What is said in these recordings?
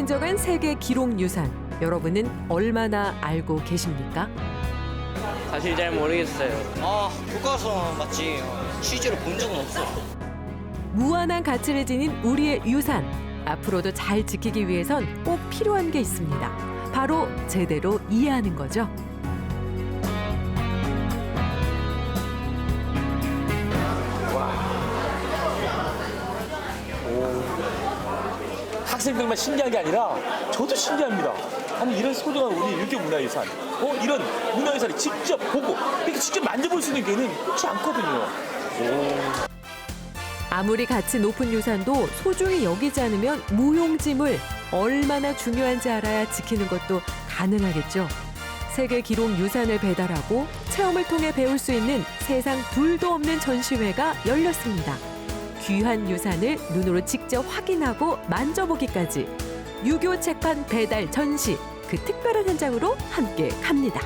인정한 세계 기록 유산. 여러분은 얼마나 알고 계십니까? 사실 잘 모르겠어요. 교과서 맞지. 실제로 본 적은 없어. 무한한 가치를 지닌 우리의 유산. 앞으로도 잘 지키기 위해선 꼭 필요한 게 있습니다. 바로 제대로 이해하는 거죠. 학생들만 신기한 게 아니라 저도 신기합니다. 아니 이런 소중한 우리 유교 문화유산, 이런 문화유산을 직접 보고 이렇게 직접 만져볼 수 있는 기회는 흔치 않거든요. 아무리 가치 높은 유산도 소중히 여기지 않으면 무용지물. 얼마나 중요한지 알아야 지키는 것도 가능하겠죠. 세계 기록 유산을 배달하고 체험을 통해 배울 수 있는 세상 둘도 없는 전시회가 열렸습니다. 귀한 유산을 눈으로 직접 확인하고 만져보기까지. 유교 책판 배달 전시, 그 특별한 현장으로 함께 갑니다.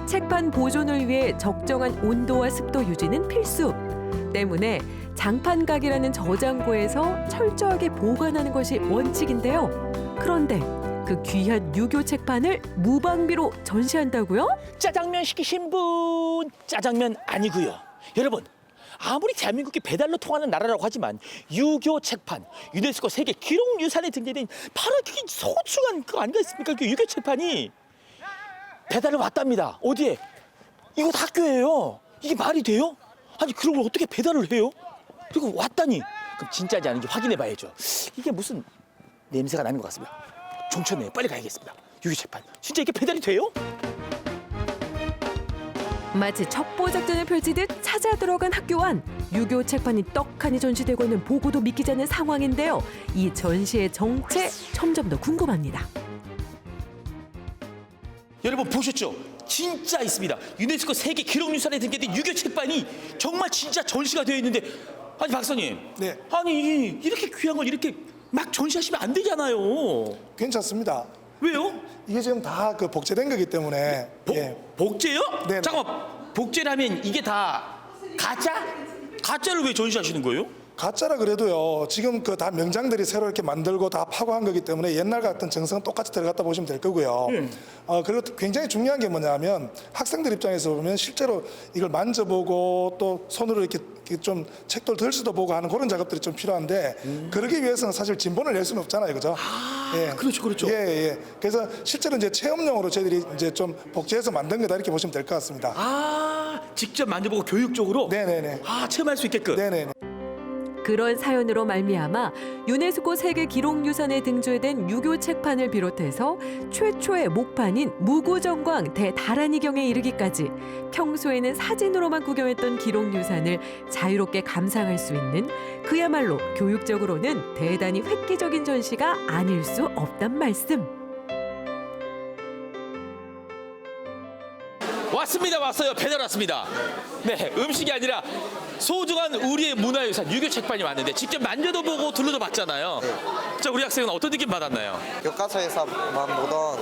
책판 보존을 위해 적정한 온도와 습도 유지는 필수. 때문에 장판각이라는 저장고에서 철저하게 보관하는 것이 원칙인데요. 그런데 그 귀한 유교 책판을 무방비로 전시한다고요? 짜장면 시키신 분, 짜장면 아니고요. 여러분, 아무리 대한민국이 배달로 통하는 나라라고 하지만 유교 책판, 유네스코 세계 기록유산에 등재된 바로 그게 소중한 거 아니겠습니까? 그 유교 책판이 배달을 왔답니다. 어디에? 이곳 학교예요. 이게 말이 돼요? 아니 그런 걸 어떻게 배달을 해요? 그리고 왔다니. 그럼 진짜인지 아닌지 확인해 봐야죠. 이게 무슨 냄새가 나는 것 같습니다. 종쳤네요. 빨리 가야겠습니다. 유교 책판 진짜 이게 배달이 돼요? 마치 첩보작전을 펼치듯 찾아 들어간 학교 안. 유교 책판이 떡하니 전시되고 있는 보고도 믿기지 않는 상황인데요. 이 전시의 정체 점점 더 궁금합니다. 여러분 보셨죠? 진짜 있습니다. 유네스코 세계 기록유산에 등재된 유교 책판이 정말 진짜 전시가 되어 있는데, 아니 박사님, 네. 아니 이렇게 귀한 걸 이렇게 막 전시하시면 안 되잖아요. 괜찮습니다. 왜요? 이게 지금 다 그 복제된 거기 때문에 복제요? 네. 잠깐만, 복제라면 이게 다 가짜? 가짜를 왜 전시하시는 거예요? 가짜라 그래도요. 지금 그 다 명장들이 새로 이렇게 만들고 다 파고한 거기 때문에 옛날 같은 정성은 똑같이 들어갔다 보시면 될 거고요. 그리고 굉장히 중요한 게 뭐냐면 학생들 입장에서 보면 실제로 이걸 만져보고 또 손으로 이렇게 좀 책도를 들 수도 보고 하는 그런 작업들이 좀 필요한데 그러기 위해서는 사실 진본을 낼 수는 없잖아요, 그죠? 그렇죠. 예. 그래서 실제로 이제 체험용으로 저희들이 이제 좀 복제해서 만든 거다 이렇게 보시면 될 것 같습니다. 직접 만져보고 교육적으로? 네네네. 체험할 수 있게끔? 네네네. 그런 사연으로 말미암아 유네스코 세계 기록유산에 등재된 유교 책판을 비롯해서 최초의 목판인 무구정광 대다란이경에 이르기까지 평소에는 사진으로만 구경했던 기록유산을 자유롭게 감상할 수 있는, 그야말로 교육적으로는 대단히 획기적인 전시가 아닐 수 없단 말씀. 왔어요. 배달 왔습니다. 네, 음식이 아니라 소중한 우리의 문화유산 유교 책판이 왔는데 직접 만져도 보고 둘러도 봤잖아요. 자, 우리 학생은 어떤 느낌 받았나요? 교과서에서만 보던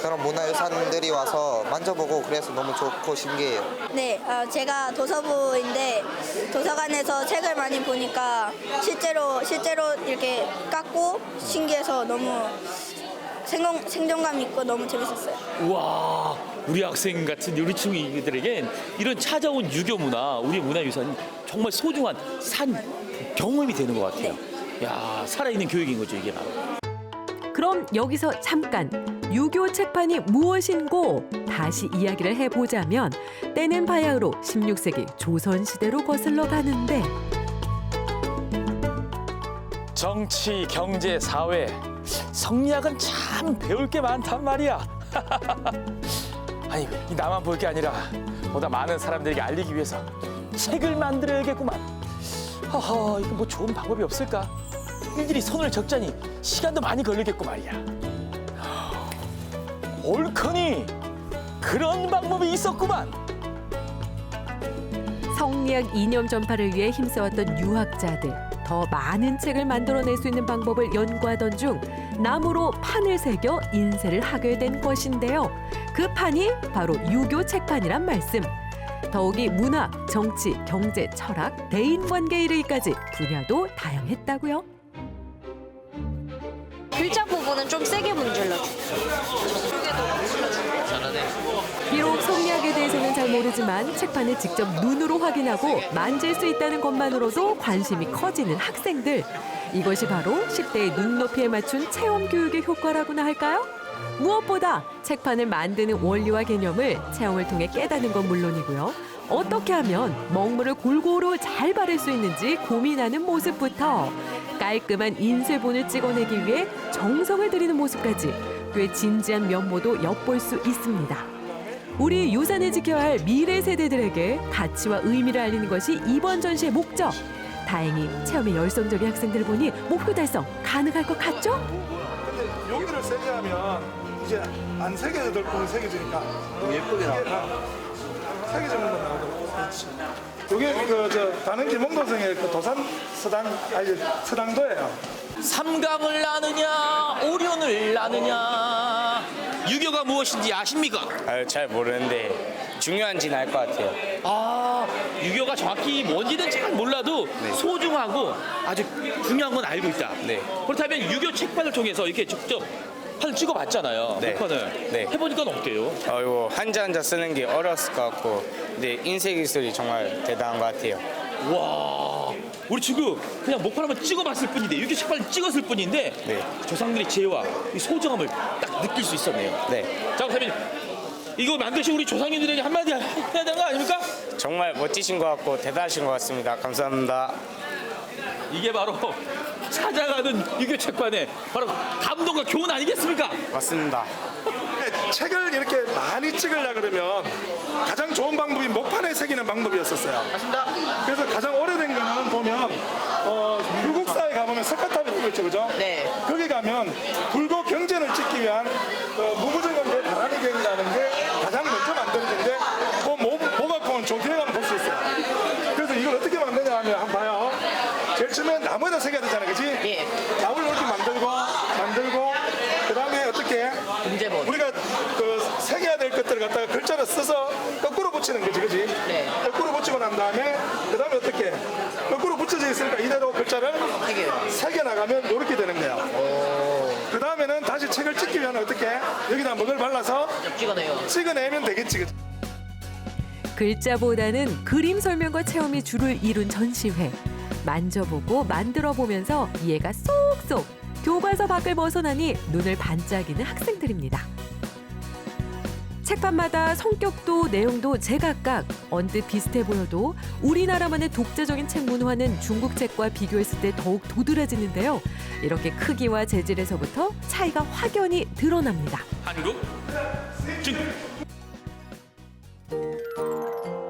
그런 문화유산들이 와서 만져보고 그래서 너무 좋고 신기해요. 네, 제가 도서부인데 도서관에서 책을 많이 보니까 실제로 이렇게 깎고 신기해서 너무 생동감 있고 너무 재밌었어요. 우와, 우리 학생 같은 우리 친구들에겐 이런 찾아온 유교 문화, 우리 문화유산이 정말 소중한 경험이 되는 것 같아요. 야, 살아있는 교육인 거죠, 이게 바로. 그럼 여기서 잠깐 유교 책판이 무엇인고 다시 이야기를 해보자면 때는 바야흐로 16세기 조선시대로 거슬러 가는데 정치, 경제, 사회, 성리학은 참 배울 게 많단 말이야. 아니, 이 나만 볼 게 아니라 보다 많은 사람들에게 알리기 위해서 책을 만들어야겠구만. 이거 뭐 좋은 방법이 없을까? 일일이 손을 적자니 시간도 많이 걸리겠고 말이야. 옳거니 그런 방법이 있었구만. 성리학 이념 전파를 위해 힘써왔던 유학자들, 더 많은 책을 만들어낼 수 있는 방법을 연구하던 중 나무로 판을 새겨 인쇄를 하게 된 것인데요. 그 판이 바로 유교 책판이란 말씀. 더욱이 문학, 정치, 경제, 철학, 대인관계에 이르기까지 분야도 다양했다고요. 글자 부분은 좀 세게 문질러주세요. 비록 성리학에 대해서는 잘 모르지만 책판을 직접 눈으로 확인하고 만질 수 있다는 것만으로도 관심이 커지는 학생들. 이것이 바로 10대의 눈높이에 맞춘 체험 교육의 효과라고나 할까요? 무엇보다 책판을 만드는 원리와 개념을 체험을 통해 깨닫는 건 물론이고요. 어떻게 하면 먹물을 골고루 잘 바를 수 있는지 고민하는 모습부터 깔끔한 인쇄본을 찍어내기 위해 정성을 들이는 모습까지 꽤 진지한 면모도 엿볼 수 있습니다. 우리 유산을 지켜야 할 미래 세대들에게 가치와 의미를 알리는 것이 이번 전시의 목적. 다행히 체험에 열성적인 학생들을 보니 목표 달성 가능할 것 같죠? 근데 여기를 세게 하면 이제 안 새겨질 부분이 새겨지니까 예쁘게 나와. 새겨지는 건 나오더라고. 그렇지. 이게 그저 다른 김홍도생의 그 도산 서당도예요. 삼강을 나느냐 오륜을 나느냐 유교가 무엇인지 아십니까? 잘 모르는데 중요한지는 알 것 같아요. 아, 유교가 정확히 뭔지는 잘 몰라도 소중하고 아주 중요한 건 알고 있다. 네. 그렇다면 유교 책판을 통해서 이렇게 직접 판을 찍어봤잖아요. 네. 책판을. 네. 해보니까 어때요? 이거 한자 한자 쓰는 게 어려웠을 것 같고, 근데 인쇄 기술이 정말 대단한 것 같아요. 와, 우리 지금 그냥 목판 한번 찍어봤을 뿐인데 유교 책판을 찍었을 뿐인데 네. 조상들의 지혜와 이 소중함을 딱 느낄 수 있었네요. 네. 자, 그렇다면 이거 만드신 우리 조상님들에게 한마디 해야 되는 거 아닙니까? 정말 멋지신 것 같고 대단하신 것 같습니다. 감사합니다. 이게 바로 찾아가는 유교 책판의 바로 감동과 교훈 아니겠습니까? 맞습니다. 책을 이렇게 많이 찍으려 그러면 가장 좋은 방법이 목판에 새기는 방법이었었어요. 맞습니다. 그래서 가장 오래된 거는 보면 불국사에 가보면 석가탑이 있죠, 그죠? 네. 거기 가면 불국 경전을 찍기 위한 무구정원대 바라리경이라는 게 가장 먼저 만든 건데 그 모각품은 좀 뒤에 가면 볼 수 있어요. 그래서 이걸 어떻게 만드냐 하면 한번 봐요. 제일 처음에 나무에다 새겨야 되잖아요, 그지? 예. 나무를 이렇게 만들고 그 다음에 어떻게 문제본. 우리가 그 새겨야 될 것들을 갖다가 글자를 써서 거꾸로 붙이는 거지, 그지? 네. 거꾸로 붙이고 난 다음에 그 다음에 어떻게 거꾸로 붙여져 있으니까 이대로 글자를 새겨 나가면 이렇게 되는 거야. 그 다음에는 다시 책을 찍기 위한 어떻게 여기다 먹을 발라서 찍어내면 되겠지. 그지? 글자보다는 그림 설명과 체험이 주를 이룬 전시회. 만져보고 만들어보면서 이해가 쏙쏙 교과서 밖을 벗어나니 눈을 반짝이는 학생들입니다. 책판마다 성격도 내용도 제각각 언뜻 비슷해 보여도 우리나라만의 독자적인 책 문화는 중국 책과 비교했을 때 더욱 도드라지는데요. 이렇게 크기와 재질에서부터 차이가 확연히 드러납니다. 한국, 중국.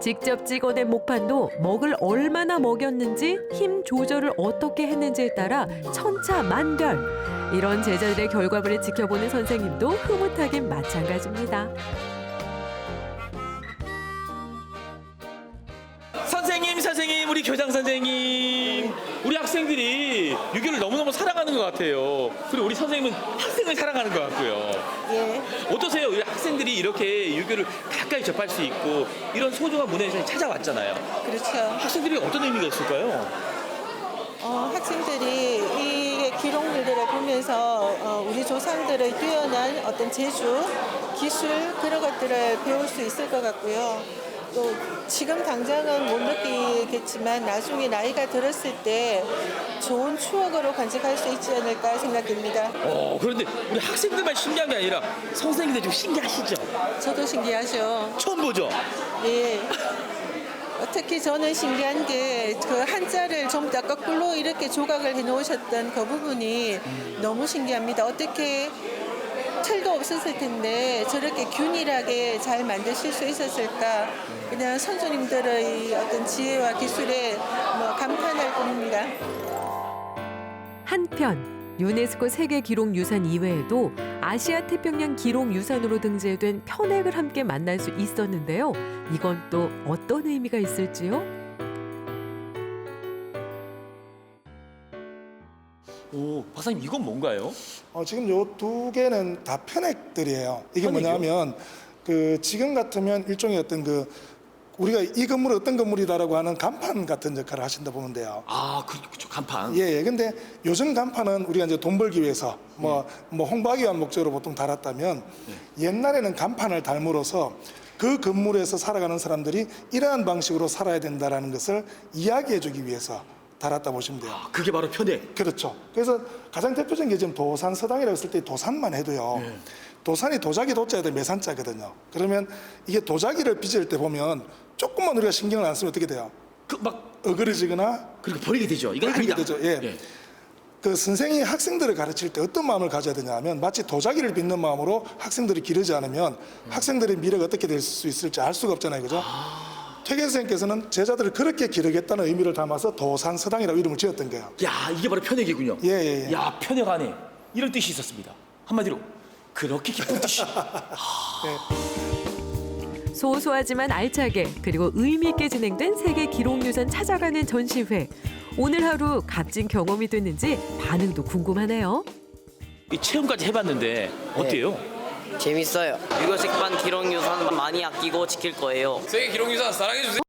직접 찍어낸 목판도 먹을 얼마나 먹였는지 힘 조절을 어떻게 했는지에 따라 천차만별. 이런 제자들의 결과물을 지켜보는 선생님도 흐뭇하긴 마찬가지입니다. 선생님, 우리 교장 선생님, 우리 학생들이 유교를 너무너무 사랑하는 것 같아요. 그리고 우리 선생님은 학생을 사랑하는 것 같고요. 예, 어떠세요? 우리 학생들이 이렇게 유교를 가까이 접할 수 있고 이런 소중한 문화유산이 찾아왔잖아요. 그렇죠. 학생들이 어떤 의미가 있을까요? 학생들이 이 기록물들을 보면서 우리 조상들의 뛰어난 어떤 재주, 기술 그런 것들을 배울 수 있을 것 같고요. 또 지금 당장은 못 느끼겠지만 나중에 나이가 들었을 때 좋은 추억으로 간직할 수 있지 않을까 생각됩니다. 그런데 우리 학생들만 신기한 게 아니라 선생님들 좀 신기하시죠? 저도 신기하죠. 처음 보죠? 예. 특히 저는 신기한 게 그 한자를 전부 다 거꾸로 이렇게 조각을 해놓으셨던 그 부분이 너무 신기합니다. 어떻게 틀도 없었을 텐데 저렇게 균일하게 잘 만드실 수 있었을까? 그냥 선조님들의 어떤 지혜와 기술에 감탄할 뿐입니다. 한편 유네스코 세계기록유산 이외에도 아시아 태평양 기록유산으로 등재된 편액을 함께 만날 수 있었는데요. 이건 또 어떤 의미가 있을지요? 오, 박사님 이건 뭔가요? 지금 요 두 개는 다 편액들이에요. 이게 편액이요? 뭐냐면 그 지금 같으면 일종의 어떤 그 우리가 이 건물은 어떤 건물이다라고 하는 간판 같은 역할을 하신다 보면 돼요. 아, 그렇죠. 간판. 예. 근데 요즘 간판은 우리가 이제 돈 벌기 위해서 뭐 홍보하기 위한 목적으로 보통 달았다면 옛날에는 간판을 달므로써 그 건물에서 살아가는 사람들이 이러한 방식으로 살아야 된다라는 것을 이야기해주기 위해서 달았다 보시면 돼요. 아, 그게 바로 편액. 그렇죠. 그래서 가장 대표적인 게 지금 도산서당이라고 했을 때 도산만 해도요. 도산이 도자기 도자에도 매산자거든요. 그러면 이게 도자기를 빚을 때 보면 조금만 우리가 신경을 안 쓰면 어떻게 돼요? 막 어그러지거나 그렇게 버리게 되죠. 이건 버리게 아니다. 되죠. 예. 그 선생이 학생들을 가르칠 때 어떤 마음을 가져야 되냐 하면 마치 도자기를 빚는 마음으로 학생들을 기르지 않으면 학생들의 미래가 어떻게 될 수 있을지 알 수가 없잖아요. 그죠? 퇴계 선생님께서는 제자들을 그렇게 기르겠다는 의미를 담아서 도산서당이라고 이름을 지었던 거예요. 야, 이게 바로 편액이군요. 예. 야, 편액 안에 이런 뜻이 있었습니다. 한마디로 그렇게 기쁜 뜻이. 소소하지만 알차게 그리고 의미 있게 진행된 세계 기록유산 찾아가는 전시회. 오늘 하루 값진 경험이 됐는지 반응도 궁금하네요. 이 체험까지 해봤는데 어때요? 재밌어요. 유교 책판 기록유산 많이 아끼고 지킬 거예요. 세계 기록유산 사랑해주세요.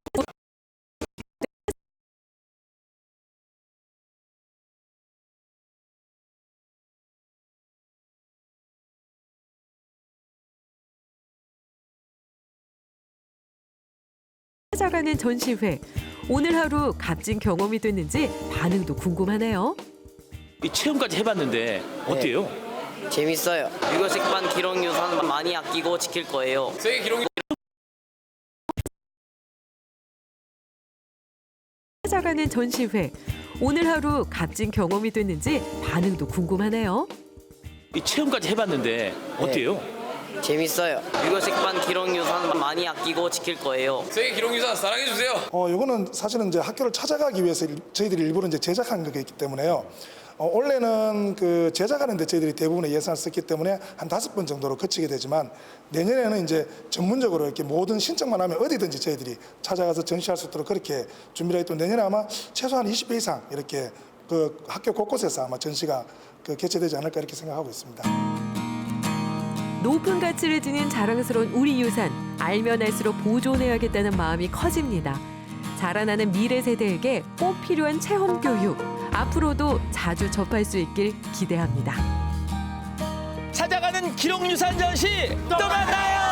찾아가는 전시회. 오늘 하루 값진 경험이 됐는지 반응도 궁금하네요. 이 체험까지 해봤는데 어때요? 재밌어요. 유교 책판 기록유산 많이 아끼고 지킬 거예요. 세계 기록 찾아가는 전시회. 오늘 하루 값진 경험이 됐는지 반응도 궁금하네요. 이 체험까지 해봤는데 어때요? 재밌어요. 유교 책판 기록유산 많이 아끼고 지킬 거예요. 세계 기록유산 사랑해주세요. 요거는 사실은 이제 학교를 찾아가기 위해서 저희들이 일부러 이제 제작한 거기 때문에요. 올해는 그 제작하는데 저희들이 대부분의 예산을 썼기 때문에 한 5번 정도로 거치게 되지만 내년에는 이제 전문적으로 이렇게 모든 신청만 하면 어디든지 저희들이 찾아가서 전시할 수 있도록 그렇게 준비를 했고 내년에 아마 최소한 20회 이상 이렇게 그 학교 곳곳에서 아마 전시가 그 개최되지 않을까 이렇게 생각하고 있습니다. 높은 가치를 지닌 자랑스러운 우리 유산. 알면 알수록 보존해야겠다는 마음이 커집니다. 자라나는 미래 세대에게 꼭 필요한 체험 교육. 앞으로도 자주 접할 수 있길 기대합니다. 찾아가는 기록유산 전시 또 만나요.